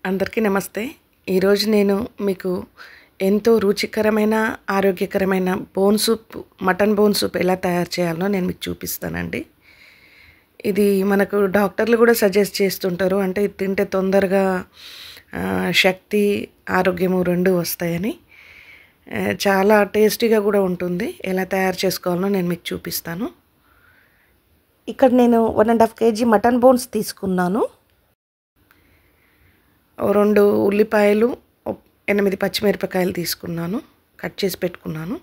అందరికీ నమస్తే. ఈరోజు నేను మీకు ఎంతో రుచికరమైన, ఆరోగ్యకరమైన bone soup, mutton bone soup ఎలా తయారు చేయాలో నేను మీకు చూపిస్తానండి. ఇది మనకు డాక్టర్లు కూడా సజెస్ట్ చేస్తుంటారు. అంటే ఇది తింటే తొందరగా శక్తి, ఆరోగ్యము 2 వస్తాయని. చాలా టేస్టీగా కూడా ఉంటుంది. ఎలా తయారు చేసుకోవాలో నేను మీకు చూపిస్తాను. ఇక్కడ నేను 1.5 kg మటన్ బోన్స్ తీసుకున్నాను. 2 ఉల్లిపాయలు, 8 పచ్చిమిరపకాయలు తీసుకున్నాను, కట్ చేసి పెట్టుకున్నాను.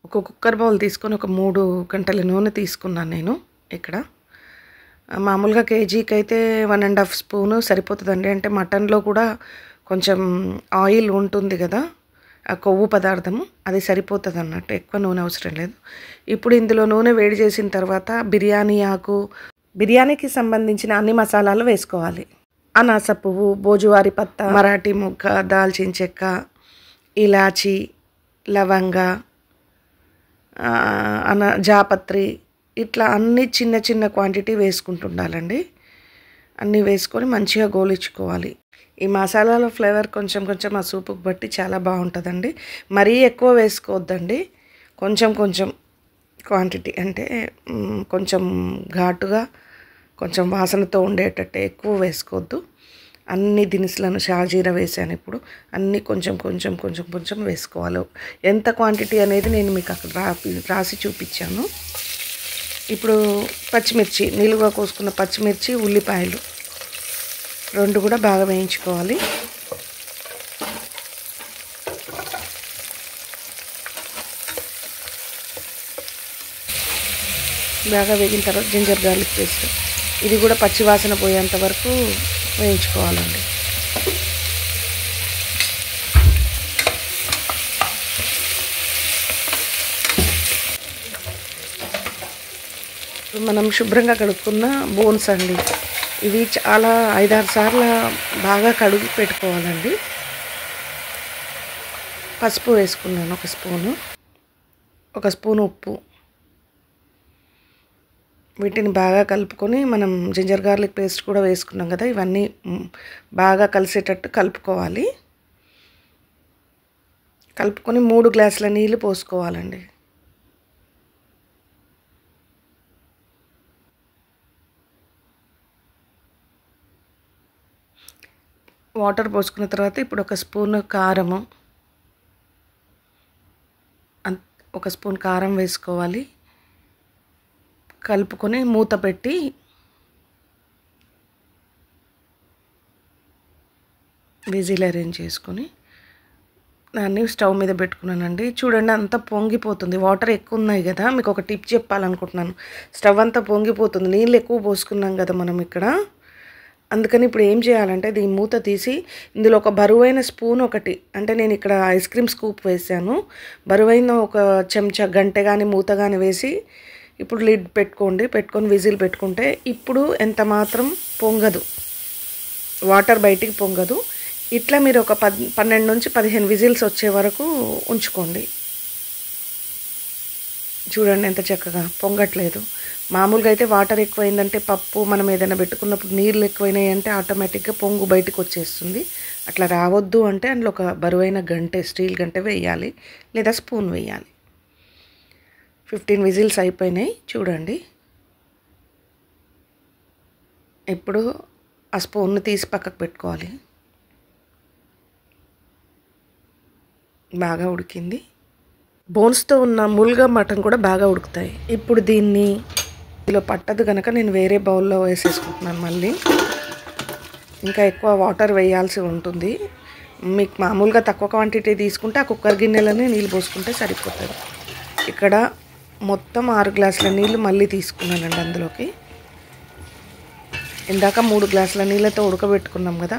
ఒక కుక్కర్ బౌల్ తీసుకొని ఒక 3 గంటల నూనె తీసుకున్నాను నేను. ఇక్కడ మామూలుగా కేజీకి అయితే 1.5 స్పూను సరిపోతుందండి. అంటే మటన్లో కూడా కొంచెం ఆయిల్ ఉంటుంది కదా, ఆ కొవ్వు పదార్థము, అది సరిపోతుంది అన్నట్టు. ఎక్కువ నూనె అవసరం లేదు. ఇప్పుడు ఇందులో నూనె వేడి చేసిన తర్వాత బిర్యానీ ఆకు, బిర్యానీకి సంబంధించిన అన్ని మసాలాలు వేసుకోవాలి. అనాస పువ్వు, భోజువారి పత్త, మరాఠీ మొగ్గ, దాల్చిన చెక్క, ఇలాచి, లవంగ, జాపత్రి, ఇట్లా అన్ని చిన్న చిన్న క్వాంటిటీ వేసుకుంటుండాలండి. అన్నీ వేసుకొని మంచిగా గోలించుకోవాలి. ఈ మసాలాల ఫ్లేవర్ కొంచెం కొంచెం ఆ సూపుకి బట్టి చాలా బాగుంటుందండి. మరీ ఎక్కువ వేసుకోవద్దండి, కొంచెం కొంచెం క్వాంటిటీ. అంటే కొంచెం ఘాటుగా, కొంచెం వాసనతో ఉండేటట్టే, ఎక్కువ వేసుకోవద్దు. అన్ని దినుసులను, షాజీరా వేసాను ఇప్పుడు. అన్నీ కొంచెం కొంచెం కొంచెం కొంచెం వేసుకోవాలి. ఎంత క్వాంటిటీ అనేది నేను మీకు అక్కడ రాసి చూపించాను. ఇప్పుడు పచ్చిమిర్చి, నిలువుగా కోసుకున్న పచ్చిమిర్చి, ఉల్లిపాయలు 2 కూడా బాగా వేయించుకోవాలి. బాగా వేగిన తర్వాత జింజర్ గార్లిక్ పేస్ట్, ఇది కూడా పచ్చివాసన పోయేంత వరకు వేయించుకోవాలండి. మనం శుభ్రంగా కడుక్కున్న బోన్స్ అండి. ఇవి చాలా 5-6 సార్లు బాగా కడుగు పెట్టుకోవాలండి. పసుపు వేసుకున్నాను 1 స్పూను, 1 స్పూన్ ఉప్పు. వీటిని బాగా కలుపుకొని, మనం జింజర్ గార్లిక్ పేస్ట్ కూడా వేసుకున్నాం కదా, ఇవన్నీ బాగా కలిసేటట్టు కలుపుకోవాలి. కలుపుకొని 3 గ్లాసుల నీళ్ళు పోసుకోవాలండి. వాటర్ పోసుకున్న తర్వాత ఇప్పుడు 1 స్పూన్ కారము, 1 స్పూన్ కారం వేసుకోవాలి. కలుపుకొని మూత పెట్టి విజిల్ అరేంజ్ చేసుకొని దాన్ని స్టవ్ మీద పెట్టుకున్నానండి. చూడండి, అంతా పొంగిపోతుంది. వాటర్ ఎక్కువ ఉన్నాయి కదా. మీకు ఒక టిప్ చెప్పాలనుకుంటున్నాను. స్టవ్ అంతా పొంగిపోతుంది, నీళ్ళు ఎక్కువ పోసుకున్నాం కదా మనం ఇక్కడ. అందుకని ఇప్పుడు ఏం చేయాలంటే, దీని మూత తీసి ఇందులో ఒక బరువైన స్పూన్ ఒకటి, అంటే నేను ఇక్కడ ఐస్ క్రీమ్ స్కూప్ వేసాను, బరువైన ఒక చెంచా గంటె కానీ మూత కానీ వేసి ఇప్పుడు లిడ్ పెట్టుకొని విజిల్ పెట్టుకుంటే ఇప్పుడు ఎంత మాత్రం పొంగదు, వాటర్ బయటికి పొంగదు. ఇట్లా మీరు ఒక 12 నుంచి 15 విజిల్స్ వచ్చే వరకు ఉంచుకోండి. చూడండి ఎంత చక్కగా పొంగట్లేదు. మామూలుగా అయితే వాటర్ ఎక్కువైందంటే, పప్పు మనం ఏదైనా పెట్టుకున్నప్పుడు నీళ్ళు ఎక్కువైనాయి అంటే ఆటోమేటిక్గా పొంగు బయటకు వచ్చేస్తుంది. అట్లా రావద్దు అంటే అందులో ఒక బరువైన గంటె, స్టీల్ గంటె వేయాలి, లేదా స్పూన్ వేయాలి. 15 విజిల్స్ అయిపోయినాయి చూడండి. ఇప్పుడు ఆ స్పూన్ను తీసి పక్కకు పెట్టుకోవాలి. బాగా ఉడికింది. బోన్స్తో ఉన్న ముల్గా మటన్ కూడా బాగా ఉడుకుతాయి. ఇప్పుడు దీన్ని ఇందులో పట్టదు కనుక నేను వేరే బౌల్లో వేసేసుకుంటున్నాను. మళ్ళీ ఇంకా ఎక్కువ వాటర్ వేయాల్సి ఉంటుంది. మీకు మామూలుగా తక్కువ క్వాంటిటీ తీసుకుంటే ఆ కుక్కర్ గిన్నెలోనే నీళ్ళు పోసుకుంటే సరిపోతుంది. ఇక్కడ మొత్తం 6 గ్లాసుల నీళ్ళు మళ్ళీ తీసుకున్నానండి అందులోకి. ఇందాక 3 గ్లాసుల నీళ్ళతో ఉడకబెట్టుకున్నాం కదా,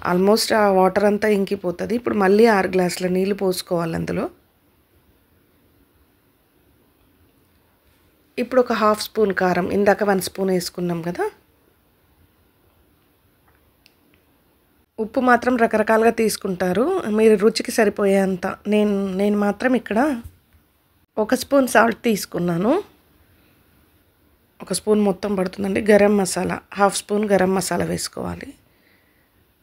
ఆల్మోస్ట్ ఆ వాటర్ అంతా ఇంకిపోతుంది. ఇప్పుడు మళ్ళీ 6 గ్లాసుల నీళ్ళు పోసుకోవాలి అందులో. ఇప్పుడు ఒక 1/2 స్పూన్ కారం, ఇందాక 1 స్పూన్ వేసుకున్నాం కదా. ఉప్పు మాత్రం రకరకాలుగా తీసుకుంటారు, మీరు రుచికి సరిపోయేంత. నేను మాత్రం ఇక్కడ 1 స్పూన్ సాల్ట్ తీసుకున్నాను. 1 స్పూన్ మొత్తం పడుతుందండి. గరం మసాలా 1/2 స్పూన్ గరం మసాలా వేసుకోవాలి.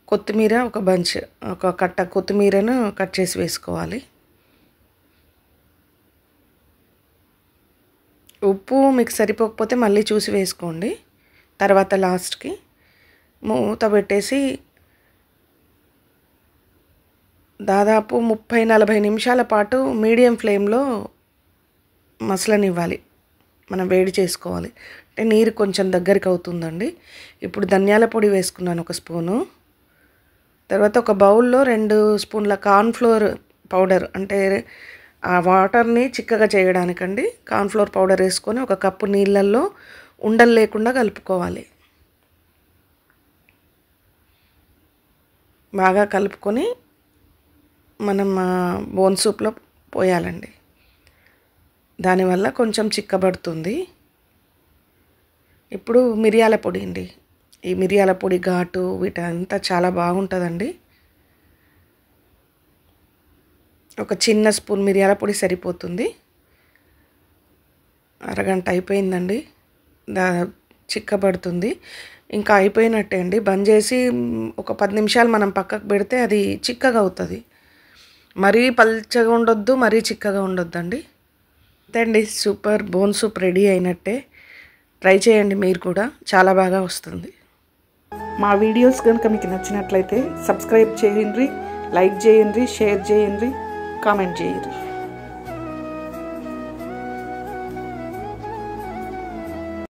కొత్తిమీర ఒక బంచ్, ఒక కట్ట కొత్తిమీరను కట్ చేసి వేసుకోవాలి. ఉప్పు మీకు సరిపోకపోతే మళ్ళీ చూసి వేసుకోండి. తర్వాత లాస్ట్కి మూత పెట్టేసి దాదాపు 30-40 నిమిషాల పాటు మీడియం ఫ్లేమ్లో మసలనివ్వాలి. మనం వేడి చేసుకోవాలి. అంటే నీరు కొంచెం దగ్గరికి అవుతుందండి. ఇప్పుడు ధనియాల పొడి వేసుకున్నాను 1 స్పూను. తర్వాత ఒక బౌల్లో 2 స్పూన్ల కార్న్‌ఫ్లోర్ పౌడర్, అంటే ఆ వాటర్ని చిక్కగా చేయడానికండి. కార్న్‌ఫ్లోర్ పౌడర్ వేసుకొని 1 కప్పు నీళ్ళల్లో ఉండలు లేకుండా కలుపుకోవాలి. బాగా కలుపుకొని మనం బోన్ సూప్లో పోయాలండి. దానివల్ల కొంచెం చిక్కబడుతుంది. ఇప్పుడు మిరియాల పొడి అండి. ఈ మిరియాల పొడి ఘాటు వీటంతా చాలా బాగుంటుందండి. ఒక చిన్న స్పూన్ మిరియాల పొడి సరిపోతుంది. అరగంట అయిపోయిందండి. చిక్కబడుతుంది. ఇంకా అయిపోయినట్టే అండి. బంద్ చేసి ఒక 10 నిమిషాలు మనం పక్కకు పెడితే అది చిక్కగా అవుతుంది. మరీ పల్చగా ఉండొద్దు, మరీ చిక్కగా ఉండొద్దండి. అంతే అండి, సూపర్ బోన్ సూప్ రెడీ అయినట్టే. ట్రై చేయండి మీరు కూడా, చాలా బాగా వస్తుంది. మా వీడియోస్ కనుక మీకు నచ్చినట్లయితే సబ్స్క్రైబ్ చేయండి, లైక్ చేయండి, షేర్ చేయండి, కామెంట్ చేయండి.